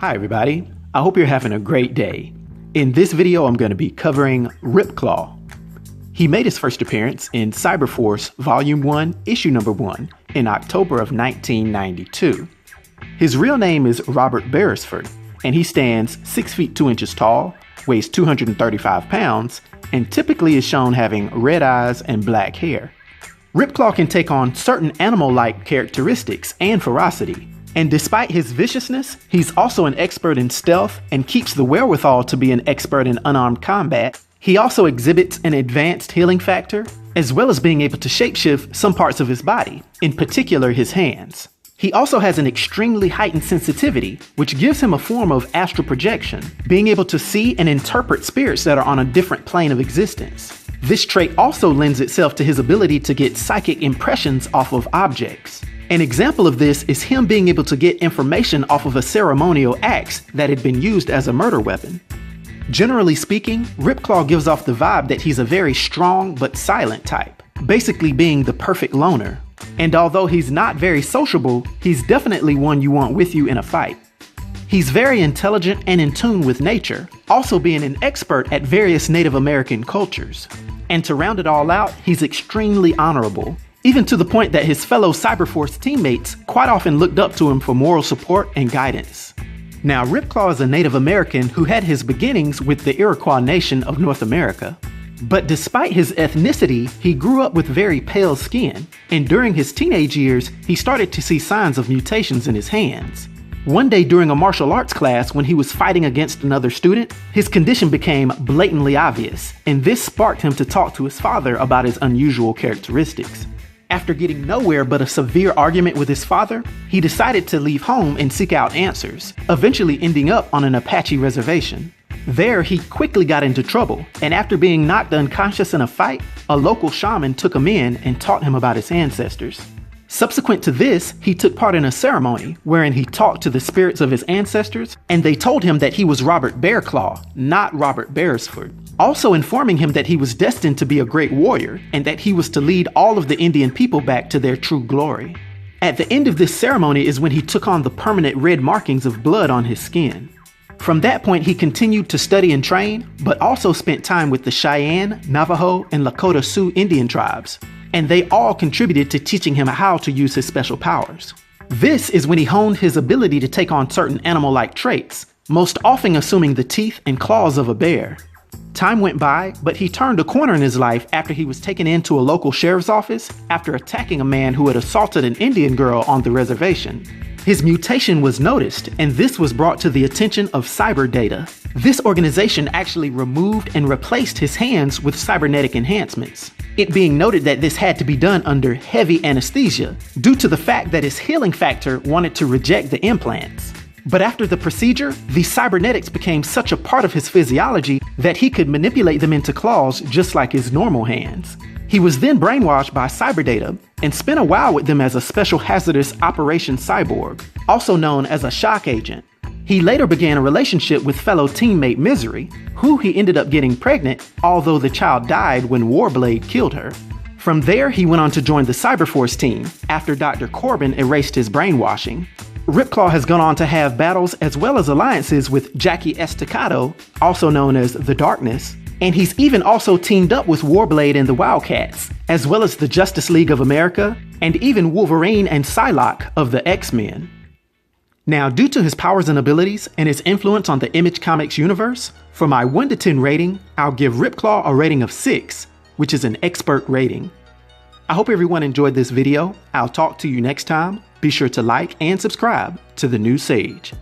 Hi everybody, I hope you're having a great day. In this video I'm going to be covering Ripclaw. He made his first appearance in Cyberforce Volume 1, Issue Number 1 in October of 1992. His real name is Robert Berresford, and he stands 6 feet 2 inches tall, weighs 235 pounds, and typically is shown having red eyes and black hair. Ripclaw can take on certain animal-like characteristics and ferocity. And despite his viciousness, he's also an expert in stealth and keeps the wherewithal to be an expert in unarmed combat. He also exhibits an advanced healing factor, as well as being able to shapeshift some parts of his body, in particular his hands. He also has an extremely heightened sensitivity, which gives him a form of astral projection, being able to see and interpret spirits that are on a different plane of existence. This trait also lends itself to his ability to get psychic impressions off of objects. An example of this is him being able to get information off of a ceremonial axe that had been used as a murder weapon. Generally speaking, Ripclaw gives off the vibe that he's a very strong but silent type, basically being the perfect loner. And although he's not very sociable, he's definitely one you want with you in a fight. He's very intelligent and in tune with nature, also being an expert at various Native American cultures. And to round it all out, he's extremely honorable, even to the point that his fellow Cyberforce teammates quite often looked up to him for moral support and guidance. Now, Ripclaw is a Native American who had his beginnings with the Iroquois nation of North America. But despite his ethnicity, he grew up with very pale skin, and during his teenage years, he started to see signs of mutations in his hands. One day during a martial arts class when he was fighting against another student, his condition became blatantly obvious, and this sparked him to talk to his father about his unusual characteristics. After getting nowhere but a severe argument with his father, he decided to leave home and seek out answers, eventually ending up on an Apache reservation. There, he quickly got into trouble, and after being knocked unconscious in a fight, a local shaman took him in and taught him about his ancestors. Subsequent to this, he took part in a ceremony wherein he talked to the spirits of his ancestors, and they told him that he was Robert Bearclaw, not Robert Berresford, also informing him that he was destined to be a great warrior and that he was to lead all of the Indian people back to their true glory. At the end of this ceremony is when he took on the permanent red markings of blood on his skin. From that point, he continued to study and train, but also spent time with the Cheyenne, Navajo, and Lakota Sioux Indian tribes, and they all contributed to teaching him how to use his special powers. This is when he honed his ability to take on certain animal-like traits, most often assuming the teeth and claws of a bear. Time went by, but he turned a corner in his life after he was taken into a local sheriff's office after attacking a man who had assaulted an Indian girl on the reservation. His mutation was noticed, and this was brought to the attention of Cyberdata. This organization actually removed and replaced his hands with cybernetic enhancements, it being noted that this had to be done under heavy anesthesia due to the fact that his healing factor wanted to reject the implants. But after the procedure, the cybernetics became such a part of his physiology that he could manipulate them into claws just like his normal hands. He was then brainwashed by Cyberdata and spent a while with them as a special hazardous operation cyborg, also known as a shock agent. He later began a relationship with fellow teammate Misery, who he ended up getting pregnant, although the child died when Warblade killed her. From there, he went on to join the Cyberforce team after Dr. Corbin erased his brainwashing. Ripclaw has gone on to have battles as well as alliances with Jackie Estacado, also known as the Darkness, and he's even also teamed up with Warblade and the WildC.A.T.S, as well as the Justice League of America, and even Wolverine and Psylocke of the X-Men. Now, due to his powers and abilities and his influence on the Image Comics universe, for my 1 to 10 rating, I'll give Ripclaw a rating of 6, which is an expert rating. I hope everyone enjoyed this video. I'll talk to you next time. Be sure to like and subscribe to The New Sage.